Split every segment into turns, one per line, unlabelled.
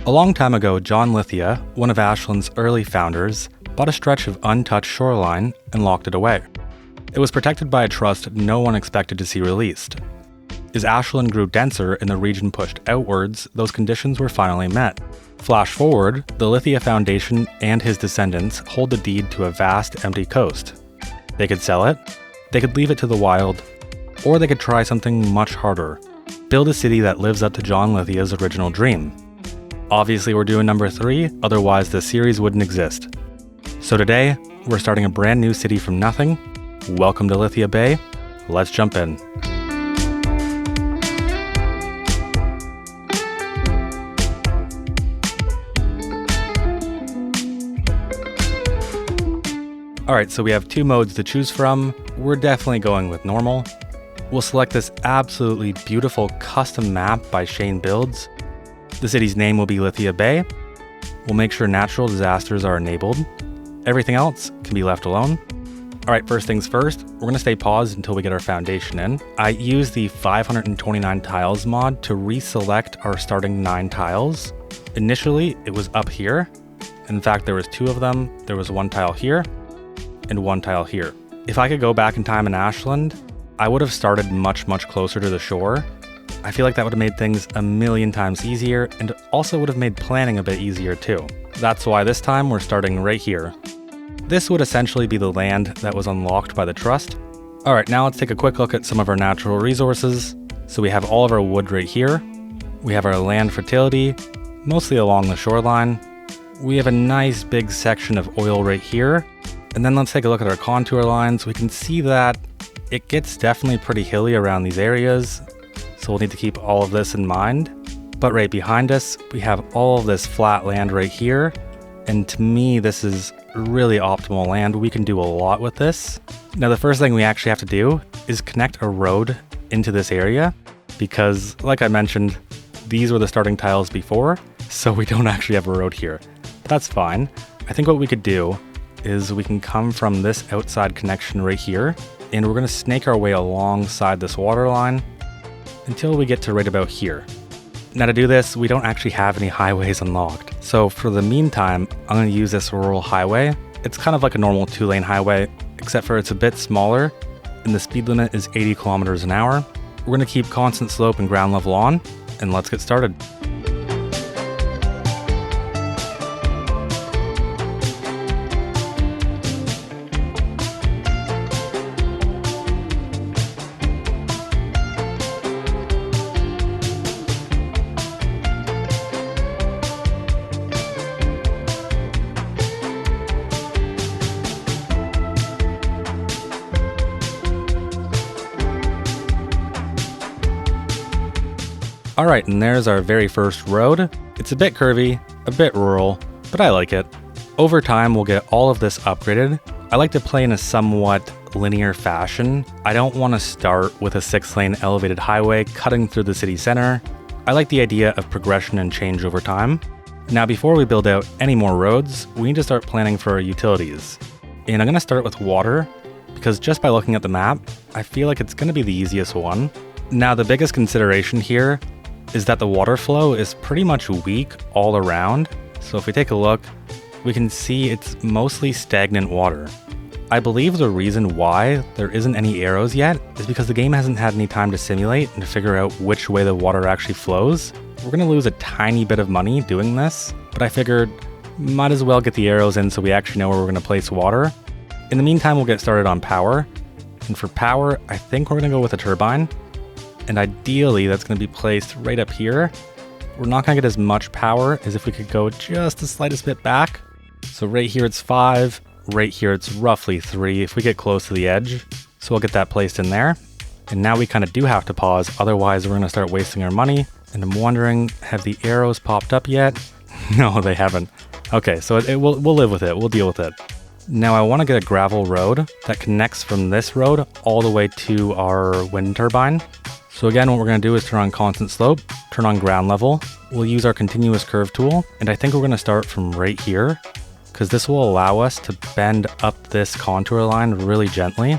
A long time ago, John Lithia, one of Ashland's early founders, bought a stretch of untouched shoreline and locked it away. It was protected by a trust no one expected to see released. As Ashland grew denser and the region pushed outwards, those conditions were finally met. Flash forward, the Lithia Foundation and his descendants hold the deed to a vast, empty coast. They could sell it, they could leave it to the wild, or they could try something much harder: build a city that lives up to John Lithia's original dream. Obviously, we're doing number 3, otherwise the series wouldn't exist. So today, we're starting a brand new city from nothing. Welcome to Lithia Bay. Let's jump in. Alright, so we have 2 modes to choose from. We're definitely going with normal. We'll select this absolutely beautiful custom map by Shane Builds. The city's name will be Lithia Bay. We'll make sure natural disasters are enabled. Everything else can be left alone. Alright, first things first, we're going to stay paused until we get our foundation in. I use the 529 tiles mod to reselect our starting 9 tiles. Initially, it was up here. In fact, there was 2 of them. There was 1 tile here and 1 tile here. If I could go back in time in Ashland, I would have started much closer to the shore. I feel like that would have made things a million times easier, and also would have made planning a bit easier too. That's why this time we're starting right here. This would essentially be the land that was unlocked by the trust. Alright, now let's take a quick look at some of our natural resources. So we have all of our wood right here. We have our land fertility, mostly along the shoreline. We have a nice big section of oil right here. And then let's take a look at our contour lines. We can see that it gets definitely pretty hilly around these areas. So we'll need to keep all of this in mind. But right behind us, we have all of this flat land right here. And to me, this is really optimal land. We can do a lot with this. Now, the first thing we actually have to do is connect a road into this area, because like I mentioned, these were the starting tiles before, so we don't actually have a road here. That's fine. I think what we could do is we can come from this outside connection right here, and we're going to snake our way alongside this water line until we get to right about here. Now, to do this, we don't actually have any highways unlocked. So for the meantime, I'm going to use this rural highway. It's kind of like a normal 2-lane highway, except for it's a bit smaller, and the speed limit is 80 kilometers an hour. We're going to keep constant slope and ground level on, and let's get started. Alright, and there's our very first road. It's a bit curvy, a bit rural, but I like it. Over time, we'll get all of this upgraded. I like to play in a somewhat linear fashion. I don't want to start with a 6-lane elevated highway cutting through the city center. I like the idea of progression and change over time. Now, before we build out any more roads, we need to start planning for our utilities. And I'm going to start with water, because just by looking at the map, I feel like it's going to be the easiest one. Now, the biggest consideration here is that the water flow is pretty much weak all around. So if we take a look, we can see it's mostly stagnant water. I believe the reason why there isn't any arrows yet is because the game hasn't had any time to simulate and to figure out which way the water actually flows. We're going to lose a tiny bit of money doing this, but I figured might as well get the arrows in so we actually know where we're going to place water. In the meantime, we'll get started on power. And for power, I think we're going to go with a turbine. And ideally, that's going to be placed right up here. We're not going to get as much power as if we could go just the slightest bit back. So right here it's 5, right here it's roughly 3 if we get close to the edge. So we'll get that placed in there. And now we kind of do have to pause, otherwise we're going to start wasting our money. And I'm wondering, have the arrows popped up yet? No, they haven't. Okay, so we'll live with it, we'll deal with it. Now I want to get a gravel road that connects from this road all the way to our wind turbine. So again, what we're going to do is turn on constant slope, turn on ground level. We'll use our continuous curve tool, and I think we're going to start from right here, because this will allow us to bend up this contour line really gently.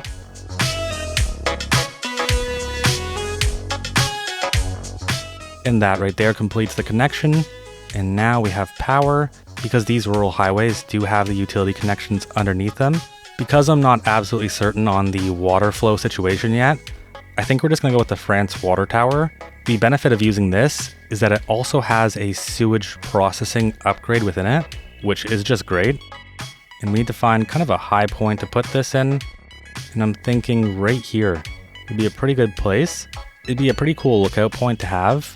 And that right there completes the connection. And now we have power because these rural highways do have the utility connections underneath them. Because I'm not absolutely certain on the water flow situation yet, I think we're just gonna go with the France water tower. The benefit of using this is that it also has a sewage processing upgrade within it, which is just great. And we need to find kind of a high point to put this in. And I'm thinking right here would be a pretty good place. It'd be a pretty cool lookout point to have.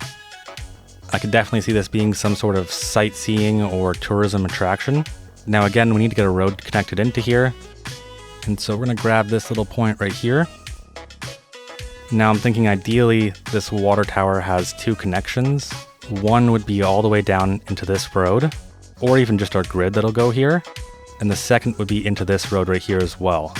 I could definitely see this being some sort of sightseeing or tourism attraction. Now again, we need to get a road connected into here. And so we're gonna grab this little point right here. Now I'm thinking ideally this water tower has two connections. One would be all the way down into this road, or even just our grid that'll go here. And the second would be into this road right here as well.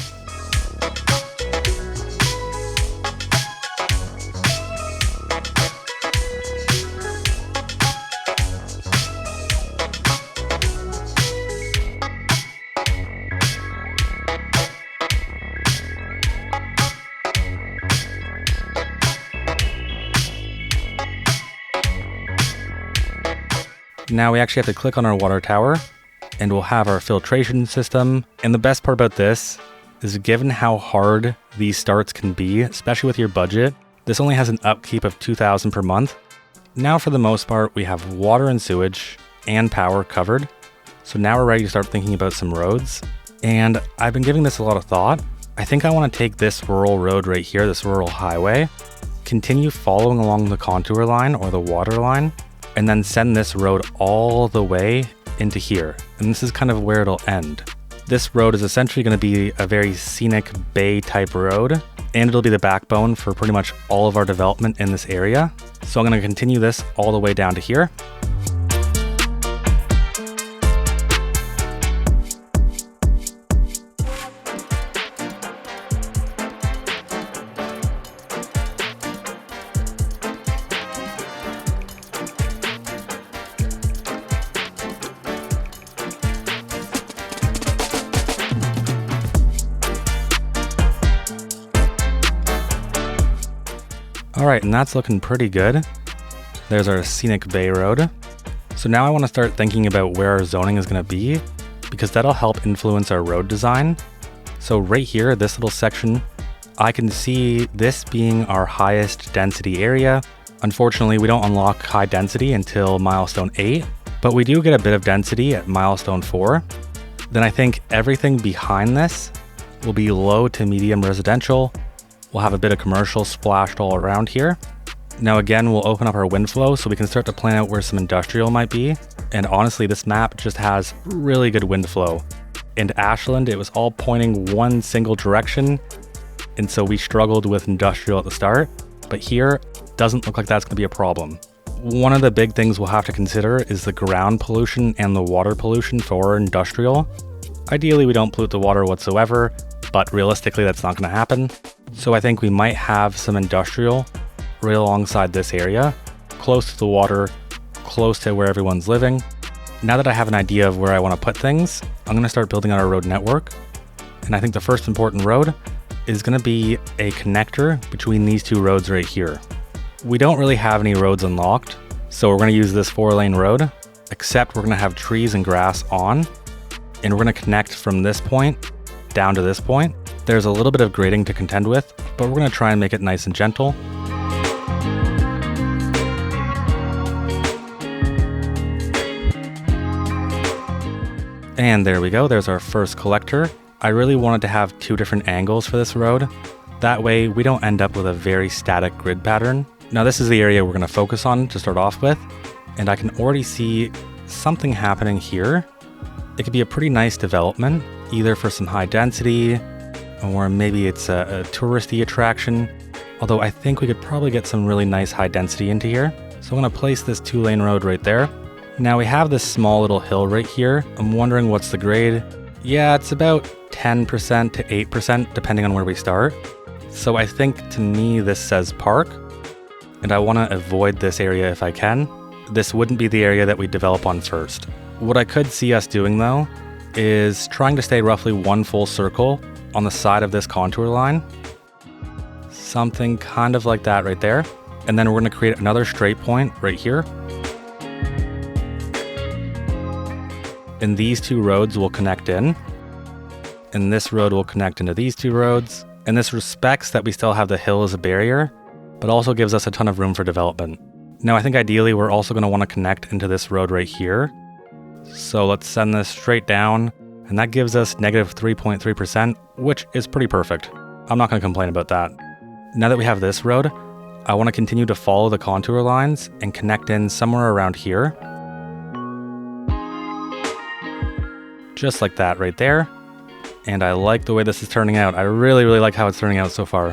Now we actually have to click on our water tower and we'll have our filtration system. And the best part about this is given how hard these starts can be, especially with your budget, this only has an upkeep of $2,000 per month. Now for the most part, we have water and sewage and power covered. So now we're ready to start thinking about some roads. And I've been giving this a lot of thought. I think I want to take this rural road right here, this rural highway, continue following along the contour line or the water line, and then send this road all the way into here. And this is kind of where it'll end. This road is essentially going to be a very scenic bay type road, and it'll be the backbone for pretty much all of our development in this area. So I'm going to continue this all the way down to here. Alright, and that's looking pretty good. There's our scenic bay road. So now I want to start thinking about where our zoning is going to be, because that'll help influence our road design. So right here, this little section, I can see this being our highest density area. Unfortunately, we don't unlock high density until milestone 8, but we do get a bit of density at milestone 4. Then I think everything behind this will be low to medium residential. We'll have a bit of commercial splashed all around here. Now again, we'll open up our wind flow so we can start to plan out where some industrial might be. And honestly, this map just has really good wind flow. In Ashland, it was all pointing one single direction, and so we struggled with industrial at the start. But here, doesn't look like that's going to be a problem. One of the big things we'll have to consider is the ground pollution and the water pollution for industrial. Ideally, we don't pollute the water whatsoever, but realistically, that's not going to happen. So I think we might have some industrial right alongside this area, close to the water, close to where everyone's living. Now that I have an idea of where I want to put things, I'm going to start building out our road network. And I think the first important road is going to be a connector between these two roads right here. We don't really have any roads unlocked, so we're going to use this 4-lane road, except we're going to have trees and grass on, and we're going to connect from this point down to this point. There's a little bit of grading to contend with, but we're going to try and make it nice and gentle. And there we go, there's our first collector. I really wanted to have 2 different angles for this road. That way we don't end up with a very static grid pattern. Now this is the area we're going to focus on to start off with, and I can already see something happening here. It could be a pretty nice development, either for some high density, or maybe it's a touristy attraction. Although I think we could probably get some really nice high density into here. So I'm going to place this 2-lane road right there. Now we have this small little hill right here. I'm wondering what's the grade. Yeah, it's about 10% to 8% depending on where we start. So I think to me this says park, and I want to avoid this area if I can. This wouldn't be the area that we develop on first. What I could see us doing though is trying to stay roughly 1 full circle on the side of this contour line. Something kind of like that right there. And then we're going to create another straight point right here. and these two roads will connect in, and this road will connect into these two roads, and this respects that we still have the hill as a barrier, but also gives us a ton of room for development. Now I think ideally we're also going to want to connect into this road right here. So let's send this straight down, and that gives us negative 3.3%, which is pretty perfect. I'm not going to complain about that. Now that we have this road, I want to continue to follow the contour lines and connect in somewhere around here. Just like that right there. And I like the way this is turning out. I really like how it's turning out so far.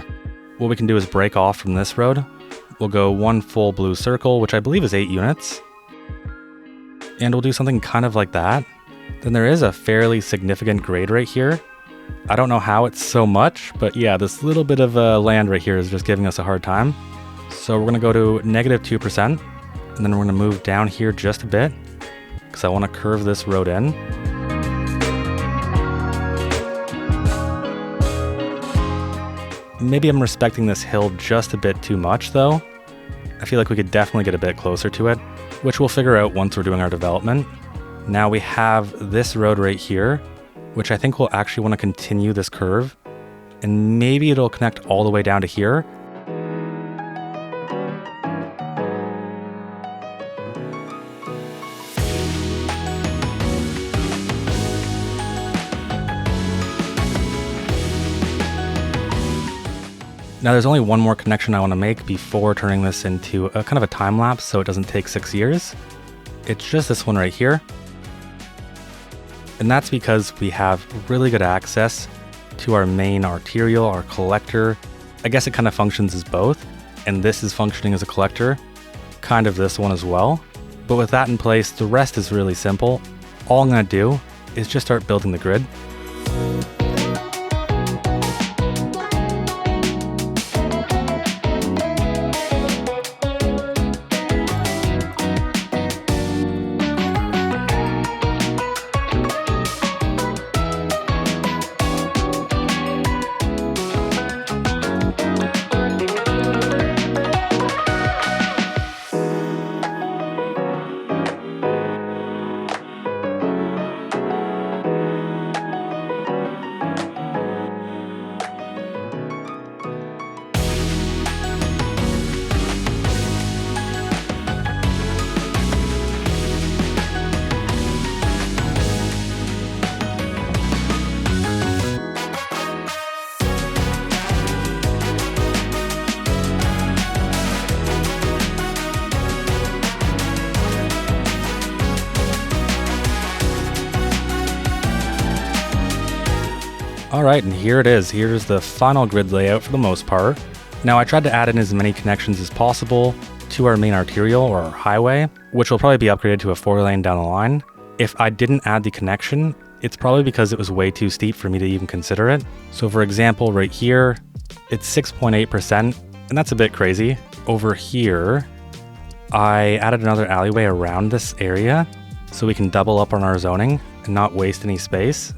What we can do is break off from this road. We'll go one full blue circle, which I believe is 8 units. And we'll do something kind of like that. Then there is a fairly significant grade right here. I don't know how it's so much, but yeah, this little bit of land right here is just giving us a hard time. So we're gonna go to negative 2%, and then we're gonna move down here just a bit, because I wanna curve this road in. Maybe I'm respecting this hill just a bit too much though. I feel like we could definitely get a bit closer to it, which we'll figure out once we're doing our development. Now we have this road right here, which I think we'll actually want to continue this curve, and maybe it'll connect all the way down to here. Now there's only one more connection I want to make before turning this into a kind of a time lapse so it doesn't take 6 years. It's just this one right here. And that's because we have really good access to our main arterial, our collector. I guess it kind of functions as both, and this is functioning as a collector, kind of this one as well. But with that in place, the rest is really simple. All I'm going to do is just start building the grid. Alright, and here it is. Here's the final grid layout for the most part. Now I tried to add in as many connections as possible to our main arterial or our highway, which will probably be upgraded to a 4-lane down the line. If I didn't add the connection, it's probably because it was way too steep for me to even consider it. So for example, right here, it's 6.8%, and that's a bit crazy. Over here, I added another alleyway around this area so we can double up on our zoning and not waste any space.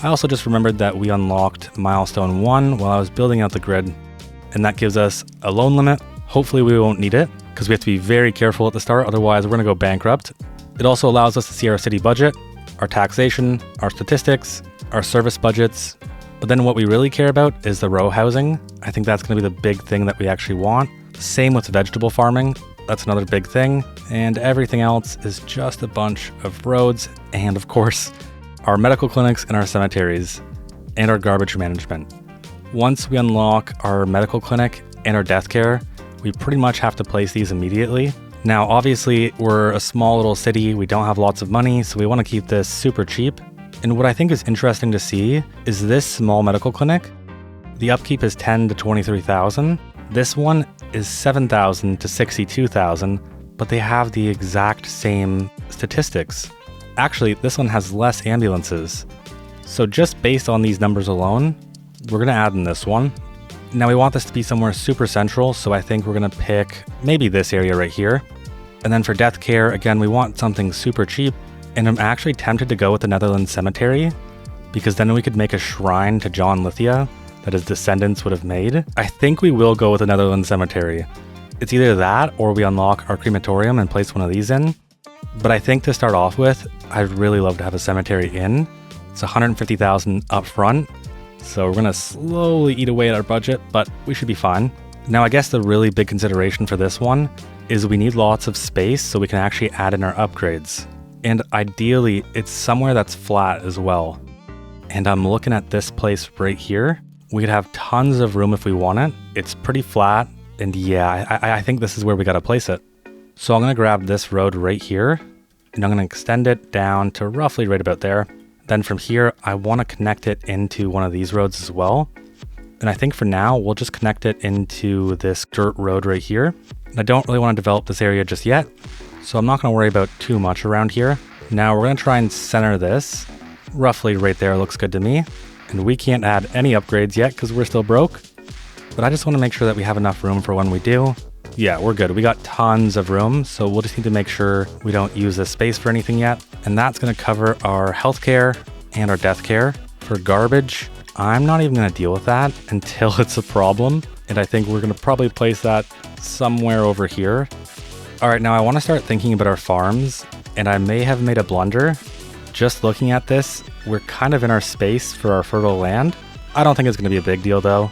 I also just remembered that we unlocked milestone 1 while I was building out the grid, and that gives us a loan limit. Hopefully we won't need it, because we have to be very careful at the start, otherwise we're going to go bankrupt. It also allows us to see our city budget, our taxation, our statistics, our service budgets, but then what we really care about is the row housing. I think that's going to be the big thing that we actually want. Same with vegetable farming, that's another big thing, and everything else is just a bunch of roads, and of course, our medical clinics and our cemeteries, and our garbage management. Once we unlock our medical clinic and our death care, we pretty much have to place these immediately. Now, obviously, we're a small little city, we don't have lots of money, so we want to keep this super cheap. And what I think is interesting to see is this small medical clinic. The upkeep is 10 to 23,000. This one is 7,000 to 62,000, but they have the exact same statistics. Actually, this one has less ambulances. So just based on these numbers alone, we're going to add in this one. Now we want this to be somewhere super central, so I think we're going to pick maybe this area right here. And then for death care, again, we want something super cheap. And I'm actually tempted to go with the Netherlands Cemetery, because then we could make a shrine to John Lithia that his descendants would have made. I think we will go with the Netherlands Cemetery. It's either that or we unlock our crematorium and place one of these in. But I think to start off with, I'd really love to have a cemetery in. It's $150,000 up front, so we're gonna slowly eat away at our budget, but we should be fine. Now I guess the really big consideration for this one is we need lots of space so we can actually add in our upgrades. And ideally, it's somewhere that's flat as well. And I'm looking at this place right here. We could have tons of room if we want it. It's pretty flat, and yeah, I think this is where we gotta place it. So I'm gonna grab this road right here, and I'm gonna extend it down to roughly right about there. Then from here, I wanna connect it into one of these roads as well. And I think for now, we'll just connect it into this dirt road right here. And I don't really wanna develop this area just yet, so I'm not gonna worry about too much around here. Now we're gonna try and center this. Roughly right there looks good to me. And we can't add any upgrades yet because we're still broke. But I just wanna make sure that we have enough room for when we do. Yeah, we're good. We got tons of room, so we'll just need to make sure we don't use this space for anything yet. And that's gonna cover our healthcare and our death care. For garbage, I'm not even gonna deal with that until it's a problem. And I think we're gonna probably place that somewhere over here. All right, now I wanna start thinking about our farms, and I may have made a blunder. Just looking at this, we're kind of in our space for our fertile land. I don't think it's gonna be a big deal though.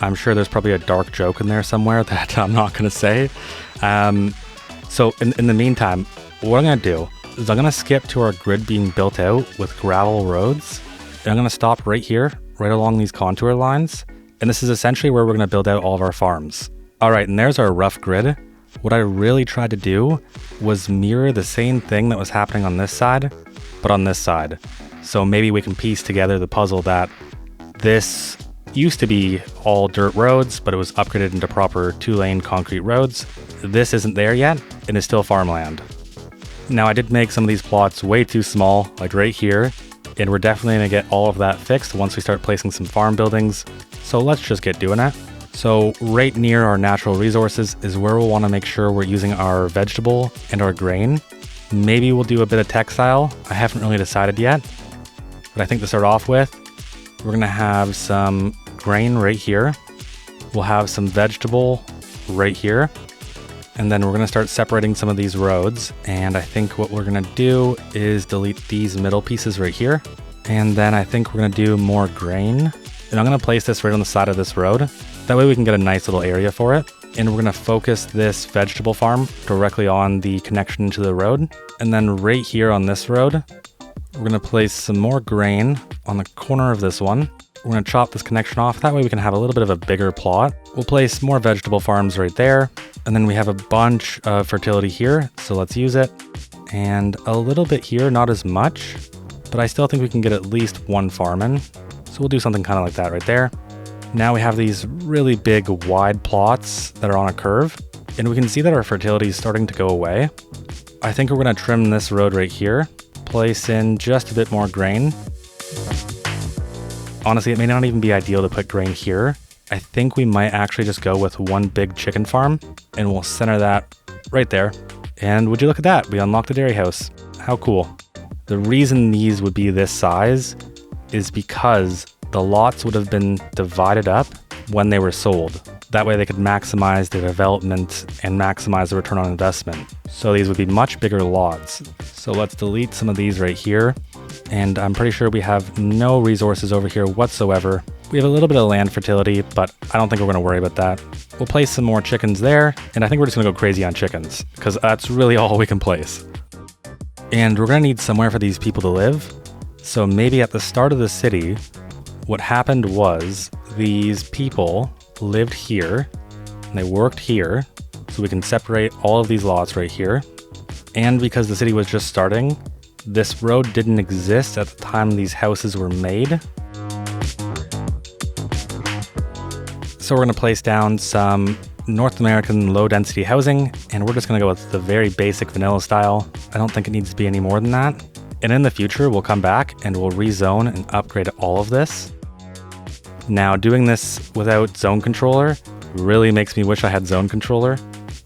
I'm sure there's probably a dark joke in there somewhere that I'm not gonna say. So in the meantime, what I'm gonna do is I'm gonna skip to our grid being built out with gravel roads. And I'm gonna stop right here, right along these contour lines. And this is essentially where we're gonna build out all of our farms. All right, and there's our rough grid. What I really tried to do was mirror the same thing that was happening on this side, but on this side. So maybe we can piece together the puzzle that this used to be all dirt roads, but it was upgraded into proper 2-lane concrete roads. This isn't there yet, and is still farmland. Now I did make some of these plots way too small, like right here, and we're definitely gonna get all of that fixed once we start placing some farm buildings. So let's just get doing it. So right near our natural resources is where we'll wanna make sure we're using our vegetable and our grain. Maybe we'll do a bit of textile. I haven't really decided yet, but I think to start off with, we're gonna have some grain right here. We'll have some vegetable right here. And then we're gonna start separating some of these roads. And I think what we're gonna do is delete these middle pieces right here. And then I think we're gonna do more grain. And I'm gonna place this right on the side of this road. That way we can get a nice little area for it. And we're gonna focus this vegetable farm directly on the connection to the road. And then right here on this road, we're gonna place some more grain on the corner of this one. We're gonna chop this connection off. That way we can have a little bit of a bigger plot. We'll place more vegetable farms right there. And then we have a bunch of fertility here, so let's use it. And a little bit here, not as much, but I still think we can get at least one farm in. So we'll do something kind of like that right there. Now we have these really big wide plots that are on a curve, and we can see that our fertility is starting to go away. I think we're gonna trim this road right here, place in just a bit more grain. Honestly, it may not even be ideal to put grain here. I think we might actually just go with one big chicken farm, and we'll center that right there. And would you look at that? We unlocked a dairy house. How cool. The reason these would be this size is because the lots would have been divided up when they were sold. That way they could maximize the development and maximize the return on investment. So these would be much bigger lots. So let's delete some of these right here. And I'm pretty sure we have no resources over here whatsoever. We have a little bit of land fertility, but I don't think we're gonna worry about that. We'll place some more chickens there, and I think we're just gonna go crazy on chickens, because that's really all we can place. And we're gonna need somewhere for these people to live. So maybe at the start of the city, what happened was these people lived here, and they worked here, so we can separate all of these lots right here. And because the city was just starting, this road didn't exist at the time these houses were made. So we're gonna place down some North American low density housing, and we're just gonna go with the very basic vanilla style. I don't think it needs to be any more than that. And in the future, we'll come back and we'll rezone and upgrade all of this. Now, doing this without zone controller really makes me wish I had zone controller.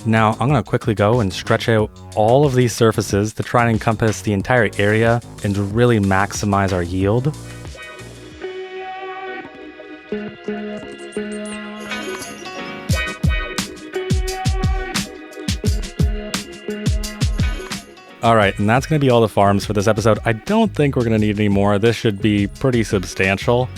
Now, I'm gonna quickly go and stretch out all of these surfaces to try and encompass the entire area and to really maximize our yield. All right, and that's going to be all the farms for this episode. I don't think we're going to need any more. This should be pretty substantial.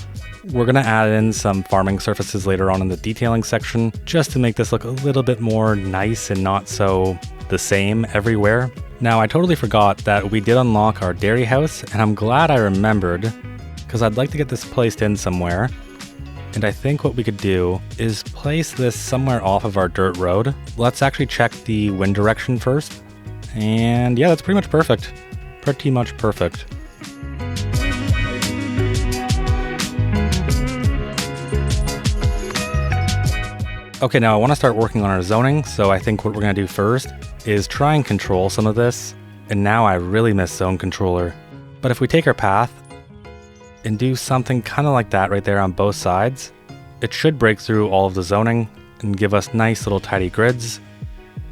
We're going to add in some farming surfaces later on in the detailing section, just to make this look a little bit more nice and not so the same everywhere. Now, I totally forgot that we did unlock our dairy house, and I'm glad I remembered, because I'd like to get this placed in somewhere. And I think what we could do is place this somewhere off of our dirt road. Let's actually check the wind direction first. And yeah, that's pretty much perfect. Pretty much perfect. Okay, now I want to start working on our zoning, so I think what we're going to do first is try and control some of this. And now I really miss zone controller. But if we take our path and do something kind of like that right there on both sides, it should break through all of the zoning and give us nice little tidy grids.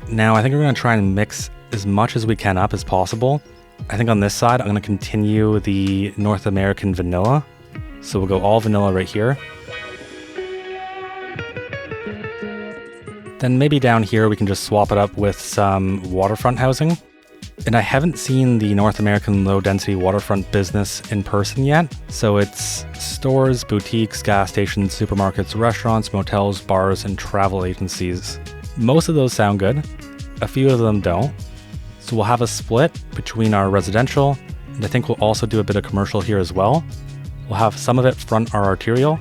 Now I think we're going to try and mix as much as we can up as possible. I think on this side, I'm going to continue the North American vanilla. So we'll go all vanilla right here. Then maybe down here, we can just swap it up with some waterfront housing. And I haven't seen the North American low density waterfront business in person yet. So it's stores, boutiques, gas stations, supermarkets, restaurants, motels, bars, and travel agencies. Most of those sound good. A few of them don't. So we'll have a split between our residential, and I think we'll also do a bit of commercial here as well. We'll have some of it front our arterial,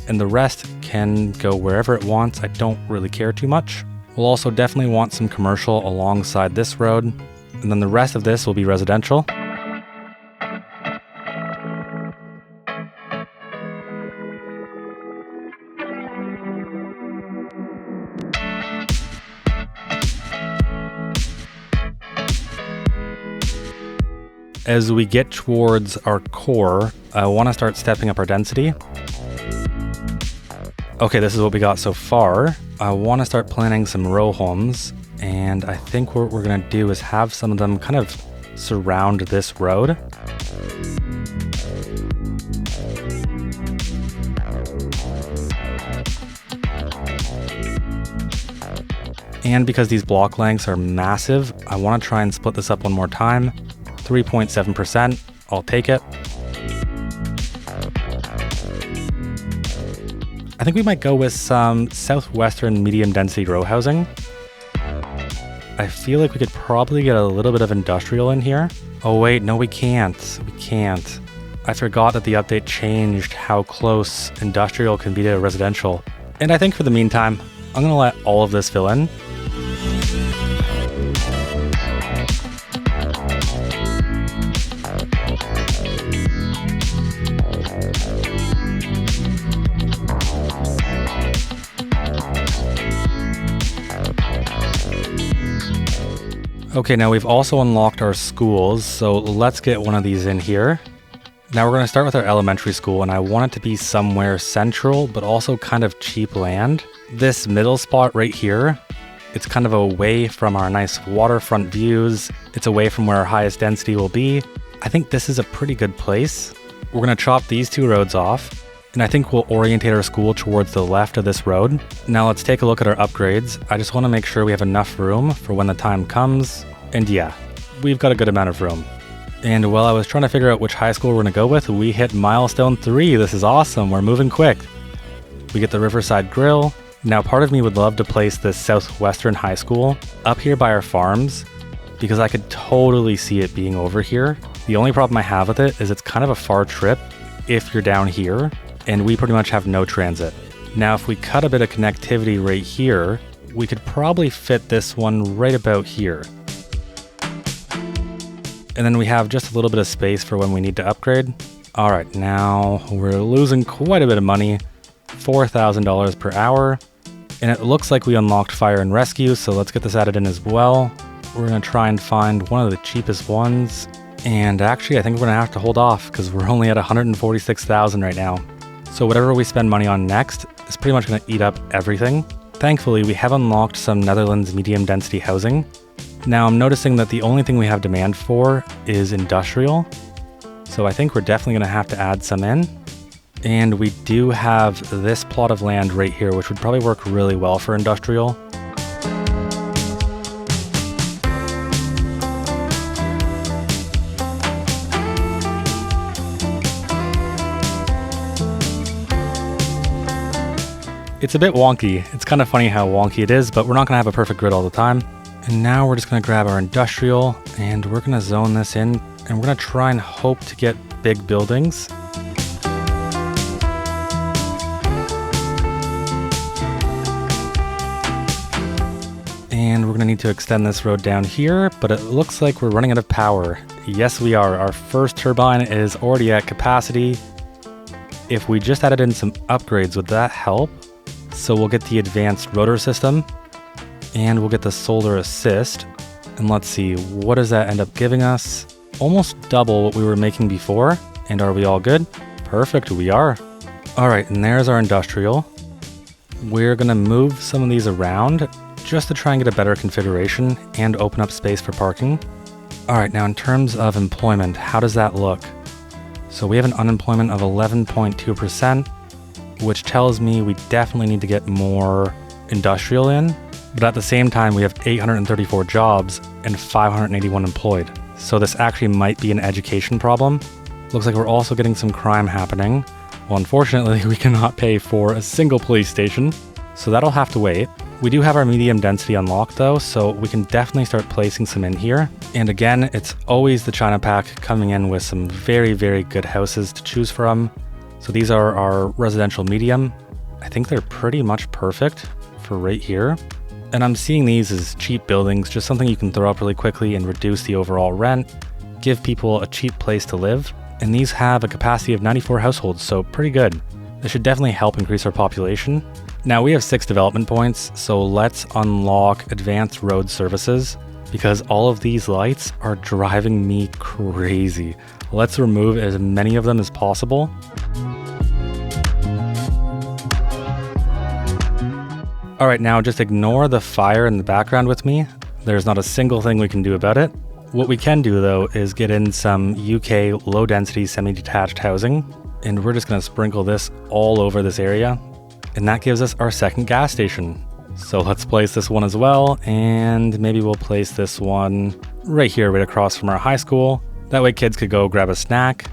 and the rest can go wherever it wants. I don't really care too much. We'll also definitely want some commercial alongside this road, and then the rest of this will be residential. As we get towards our core, I want to start stepping up our density. Okay, this is what we got so far. I want to start planning some row homes, and I think what we're going to do is have some of them kind of surround this road. And because these block lengths are massive, I want to try and split this up one more time. 3.7%, I'll take it. I think we might go with some southwestern medium density row housing. I feel like we could probably get a little bit of industrial in here. Oh wait, no we can't. We can't. I forgot that the update changed how close industrial can be to residential. And I think for the meantime, I'm gonna let all of this fill in. Okay, now we've also unlocked our schools, so let's get one of these in here. Now we're going to start with our elementary school, and I want it to be somewhere central, but also kind of cheap land. This middle spot right here, it's kind of away from our nice waterfront views. It's away from where our highest density will be. I think this is a pretty good place. We're going to chop these two roads off, and I think we'll orientate our school towards the left of this road. Now let's take a look at our upgrades. I just want to make sure we have enough room for when the time comes. And yeah, we've got a good amount of room. And while I was trying to figure out which high school we're going to go with, we hit milestone 3. This is awesome. We're moving quick. We get the Riverside Grill. Now part of me would love to place this Southwestern High School up here by our farms, because I could totally see it being over here. The only problem I have with it is it's kind of a far trip if you're down here, and we pretty much have no transit. Now if we cut a bit of connectivity right here, we could probably fit this one right about here. And then we have just a little bit of space for when we need to upgrade. All right, now we're losing quite a bit of money, $4,000 per hour. And it looks like we unlocked fire and rescue, so let's get this added in as well. We're gonna try and find one of the cheapest ones. And actually, I think we're gonna have to hold off because we're only at 146,000 right now. So whatever we spend money on next is pretty much gonna eat up everything. Thankfully, we have unlocked some Netherlands medium density housing. Now I'm noticing that the only thing we have demand for is industrial. So I think we're definitely gonna have to add some in. And we do have this plot of land right here, which would probably work really well for industrial. It's a bit wonky. It's kind of funny how wonky it is, but we're not going to have a perfect grid all the time. And now we're just going to grab our industrial and we're going to zone this in and we're going to try and hope to get big buildings. And we're going to need to extend this road down here, but it looks like we're running out of power. Yes, we are. Our first turbine is already at capacity. If we just added in some upgrades, would that help? So we'll get the advanced rotor system and we'll get the solar assist. And let's see, what does that end up giving us? Almost double what we were making before. And are we all good? Perfect, we are. All right, and there's our industrial. We're gonna move some of these around just to try and get a better configuration and open up space for parking. All right, now in terms of employment, how does that look? So we have an unemployment of 11.2%, which tells me we definitely need to get more industrial in. But at the same time, we have 834 jobs and 581 employed. So this actually might be an education problem. Looks like we're also getting some crime happening. Well, unfortunately, we cannot pay for a single police station, so that'll have to wait. We do have our medium density unlocked though, so we can definitely start placing some in here. And again, it's always the China pack coming in with some very, very good houses to choose from. So these are our residential medium. I think they're pretty much perfect for right here. And I'm seeing these as cheap buildings, just something you can throw up really quickly and reduce the overall rent, give people a cheap place to live. And these have a capacity of 94 households, so pretty good. This should definitely help increase our population. Now we have 6 development points, so let's unlock advanced road services because all of these lights are driving me crazy. Let's remove as many of them as possible. All right, now just ignore the fire in the background with me. There's not a single thing we can do about it. What we can do though is get in some UK low density semi-detached housing, and we're just gonna sprinkle this all over this area. And that gives us our second gas station. So let's place this one as well, and maybe we'll place this one right here, right across from our high school. That way kids could go grab a snack.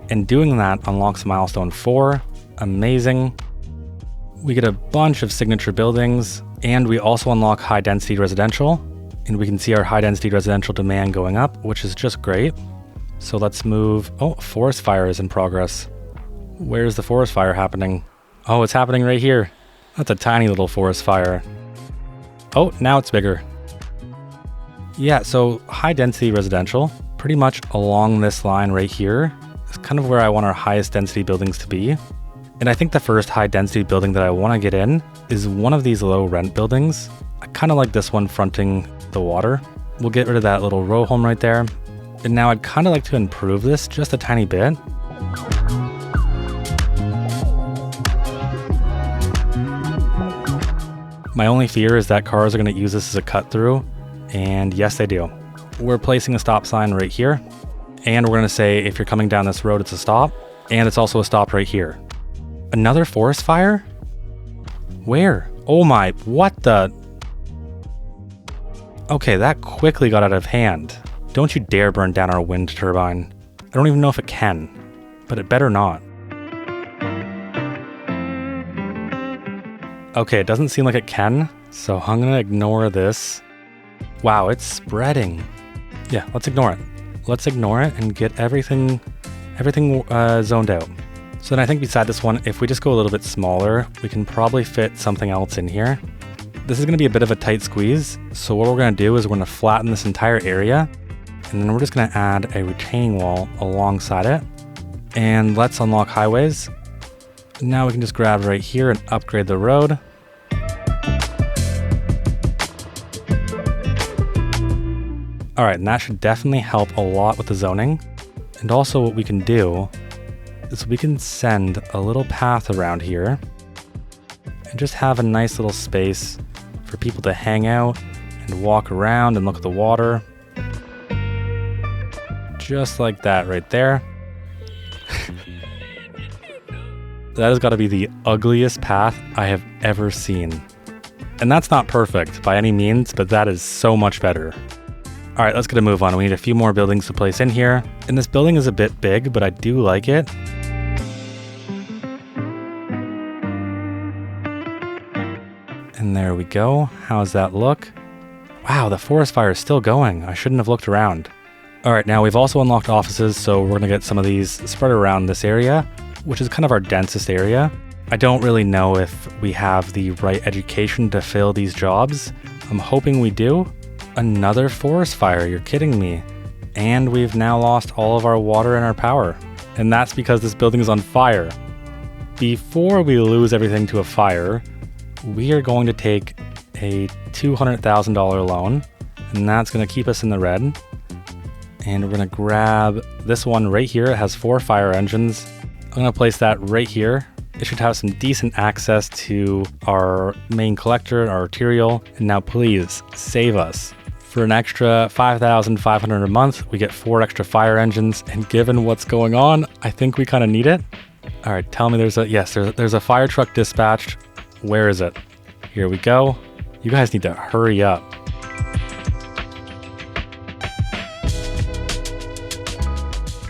And doing that unlocks milestone 4. Amazing. We get a bunch of signature buildings, and we also unlock high density residential. And we can see our high density residential demand going up, which is just great. So let's move. Oh, a forest fire is in progress. Where's the forest fire happening? Oh, it's happening right here. That's a tiny little forest fire. Oh, now it's bigger. Yeah, so high density residential, pretty much along this line right here, is kind of where I want our highest density buildings to be. And I think the first high density building that I want to get in is one of these low rent buildings. I kind of like this one fronting the water. We'll get rid of that little row home right there. And now I'd kind of like to improve this just a tiny bit. My only fear is that cars are going to use this as a cut through. And yes, they do. We're placing a stop sign right here. And we're going to say, if you're coming down this road, it's a stop. And it's also a stop right here. Another forest fire? Where? Oh my, what the? Okay, that quickly got out of hand. Don't you dare burn down our wind turbine. I don't even know if it can, but it better not. Okay, it doesn't seem like it can, so I'm gonna ignore this. Wow, it's spreading. Yeah, let's ignore it. Let's ignore it and get everything zoned out. So then I think beside this one, if we just go a little bit smaller, we can probably fit something else in here. This is going to be a bit of a tight squeeze. So what we're going to do is we're going to flatten this entire area. And then we're just going to add a retaining wall alongside it. And let's unlock highways. Now we can just grab right here and upgrade the road. All right, and that should definitely help a lot with the zoning. And also what we can do is we can send a little path around here and just have a nice little space for people to hang out and walk around and look at the water. Just like that right there. That has got to be the ugliest path I have ever seen. And that's not perfect by any means, but that is so much better. All right, let's get a move on. We need a few more buildings to place in here. And this building is a bit big, but I do like it. And there we go. How's that look? Wow, the forest fire is still going. I shouldn't have looked around. All right, now we've also unlocked offices, so we're gonna get some of these spread around this area, which is kind of our densest area. I don't really know if we have the right education to fill these jobs. I'm hoping we do. Another forest fire, you're kidding me. And we've now lost all of our water and our power. And that's because this building is on fire. Before we lose everything to a fire, we are going to take a $200,000 loan, and that's going to keep us in the red. And we're going to grab this one right here. It has 4 fire engines. I'm going to place that right here. It should have some decent access to our main collector, our arterial. And now please save us. For an extra $5,500 a month, we get 4 extra fire engines. And given what's going on, I think we kind of need it. All right, tell me there's a fire truck dispatched. Where is it? Here we go. You guys need to hurry up.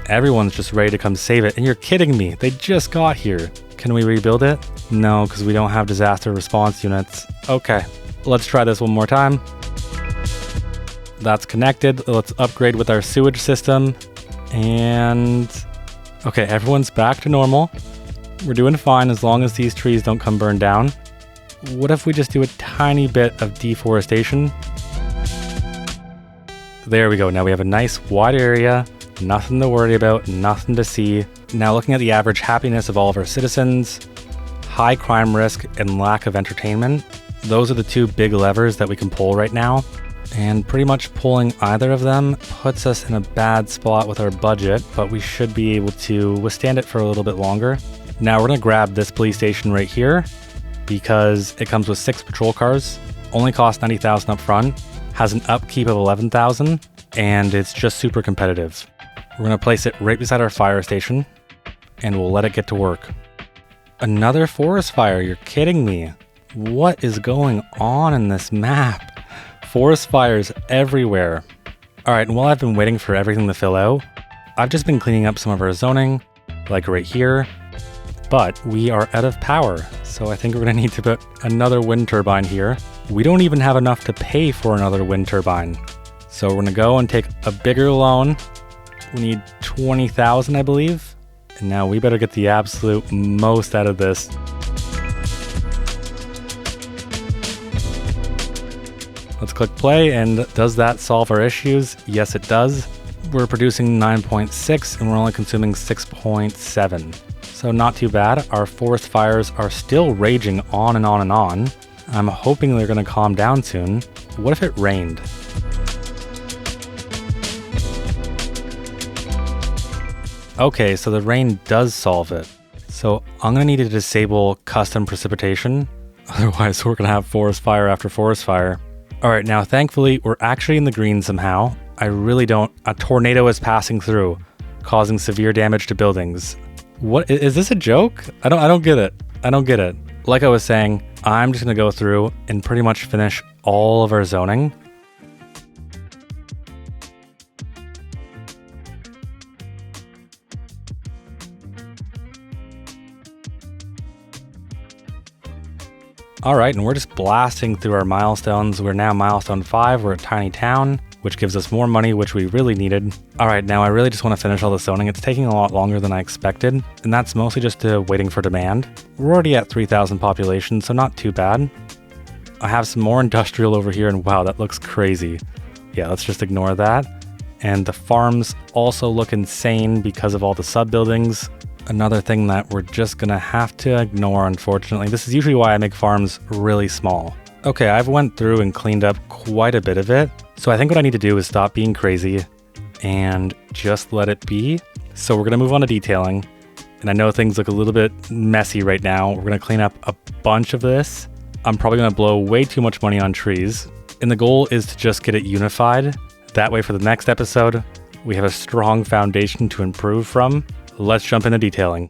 Everyone's just ready to come save it, and you're kidding me. They just got here. Can we rebuild it? No, because we don't have disaster response units. Okay, let's try this one more time. That's connected. Let's upgrade with our sewage system. And okay, everyone's back to normal. We're doing fine as long as these trees don't come burn down. What if we just do a tiny bit of deforestation? There we go. Now we have a nice wide area, nothing to worry about, nothing to see. Now looking at the average happiness of all of our citizens, high crime risk and lack of entertainment, those are the 2 big levers that we can pull right now. And pretty much pulling either of them puts us in a bad spot with our budget, but we should be able to withstand it for a little bit longer. Now we're going to grab this police station right here because it comes with 6 patrol cars, only costs $90,000 up front, has an upkeep of $11,000, and it's just super competitive. We're going to place it right beside our fire station, and we'll let it get to work. Another forest fire, you're kidding me. What is going on in this map? Forest fires everywhere. All right, and while I've been waiting for everything to fill out, I've just been cleaning up some of our zoning, like right here. But we are out of power, so I think we're going to need to put another wind turbine here. We don't even have enough to pay for another wind turbine. So we're going to go and take a bigger loan. We need $20,000, I believe. And now we better get the absolute most out of this. Let's click play, and does that solve our issues? Yes, it does. We're producing 9.6 and we're only consuming 6.7. So not too bad. Our forest fires are still raging on and on and on. I'm hoping they're going to calm down soon. What if it rained? Okay, so the rain does solve it. So I'm going to need to disable custom precipitation. Otherwise, we're going to have forest fire after forest fire. All right, now thankfully, we're actually in the green somehow. I really don't. A tornado is passing through, causing severe damage to buildings. What is this a joke? I don't get it. I don't get it. Like I was saying, I'm just going to go through and pretty much finish all of our zoning. All right, and we're just blasting through our milestones. We're now milestone 5. We're a tiny town, which gives us more money, which we really needed. All right, now I really just want to finish all the zoning. It's taking a lot longer than I expected, and that's mostly just waiting for demand. We're already at 3,000 population, so not too bad. I have some more industrial over here, and wow, that looks crazy. Yeah, let's just ignore that. And the farms also look insane because of all the sub-buildings. Another thing that we're just gonna have to ignore, unfortunately. This is usually why I make farms really small. Okay, I've went through and cleaned up quite a bit of it. So I think what I need to do is stop being crazy and just let it be. So we're gonna move on to detailing. And I know things look a little bit messy right now. We're gonna clean up a bunch of this. I'm probably gonna blow way too much money on trees. And the goal is to just get it unified. That way for the next episode, we have a strong foundation to improve from. Let's jump into detailing.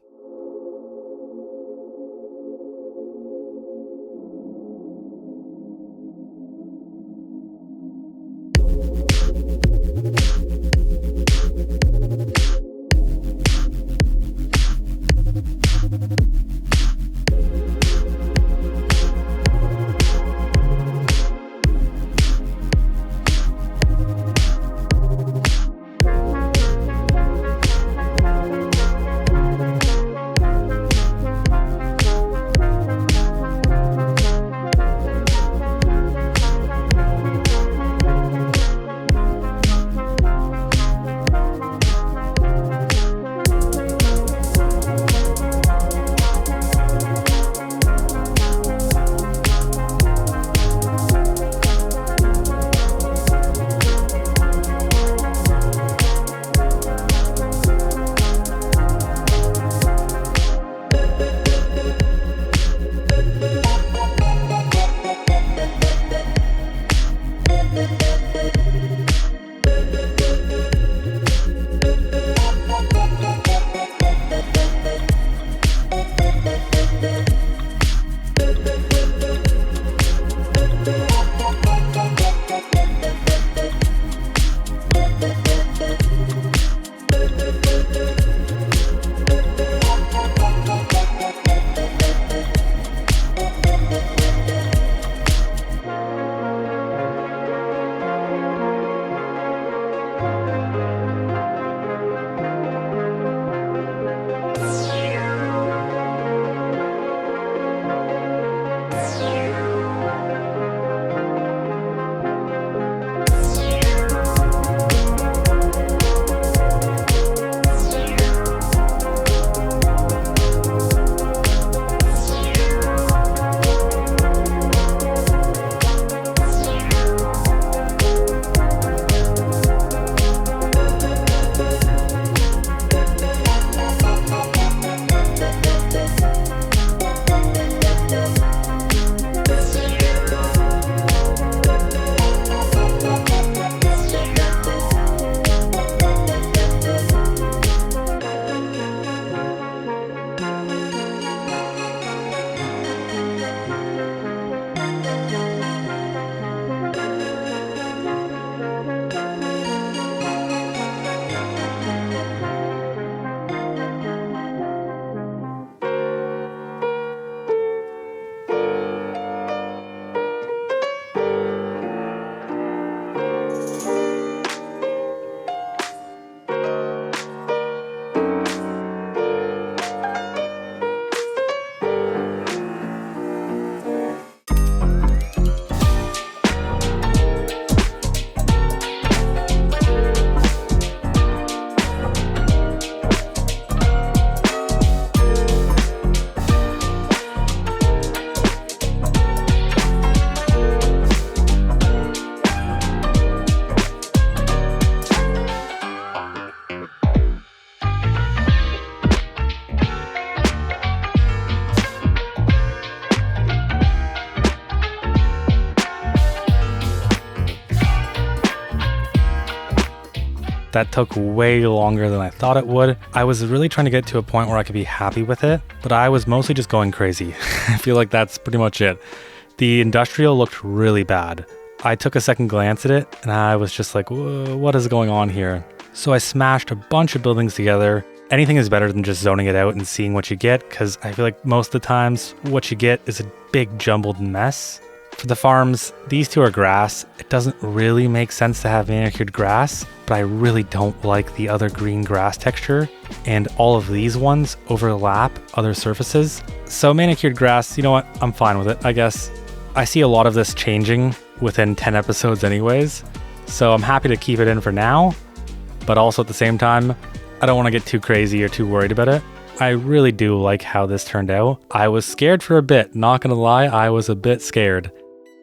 That took way longer than I thought it would. I was really trying to get to a point where I could be happy with it, but I was mostly just going crazy. I feel like that's pretty much it. The industrial looked really bad. I took a second glance at it and I was just like, what is going on here? So I smashed a bunch of buildings together. Anything is better than just zoning it out and seeing what you get, because I feel like most of the times what you get is a big jumbled mess. For the farms, these two are grass. It doesn't really make sense to have manicured grass, but I really don't like the other green grass texture, and all of these ones overlap other surfaces. So manicured grass, you know what? I'm fine with it, I guess. I see a lot of this changing within 10 episodes anyways, so I'm happy to keep it in for now, but also at the same time, I don't want to get too crazy or too worried about it. I really do like how this turned out. I was scared for a bit, not gonna lie, I was a bit scared.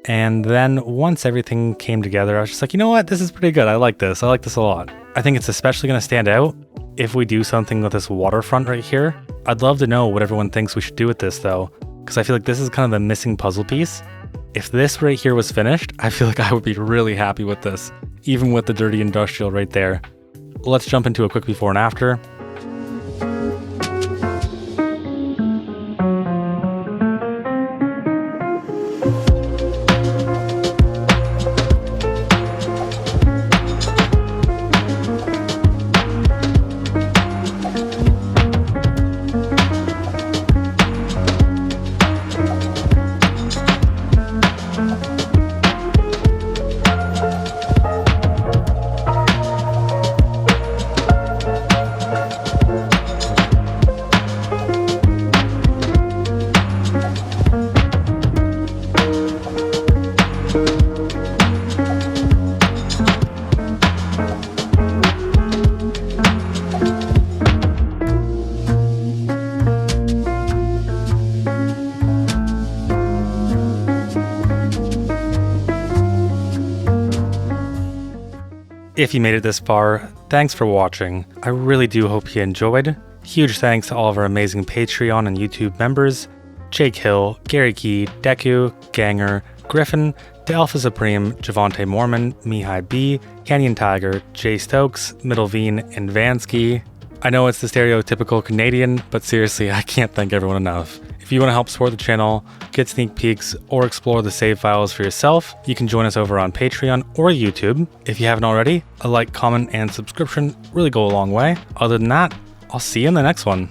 And then once everything came together, I was just like, you know what, this is pretty good. I like this a lot. I think it's especially gonna stand out if we do something with this waterfront right here. I'd love to know what everyone thinks we should do with this though, because I feel like this is kind of the missing puzzle piece. If this right here was finished, I feel like I would be really happy with this, even with the dirty industrial right there. Let's jump into a quick before and after. If you made it this far, thanks for watching. I really do hope you enjoyed. Huge thanks to all of our amazing Patreon and YouTube members: Jake Hill, Gary Key, Deku, Ganger, Griffin, Delpha Supreme, Javante Mormon, Mihai B, Canyon Tiger, Jay Stokes, Middleveen, and Vansky. I know it's the stereotypical Canadian, but seriously, I can't thank everyone enough. If you want to help support the channel, get sneak peeks, or explore the save files for yourself, you can join us over on Patreon or YouTube. If you haven't already, a like, comment, and subscription really go a long way. Other than that, I'll see you in the next one.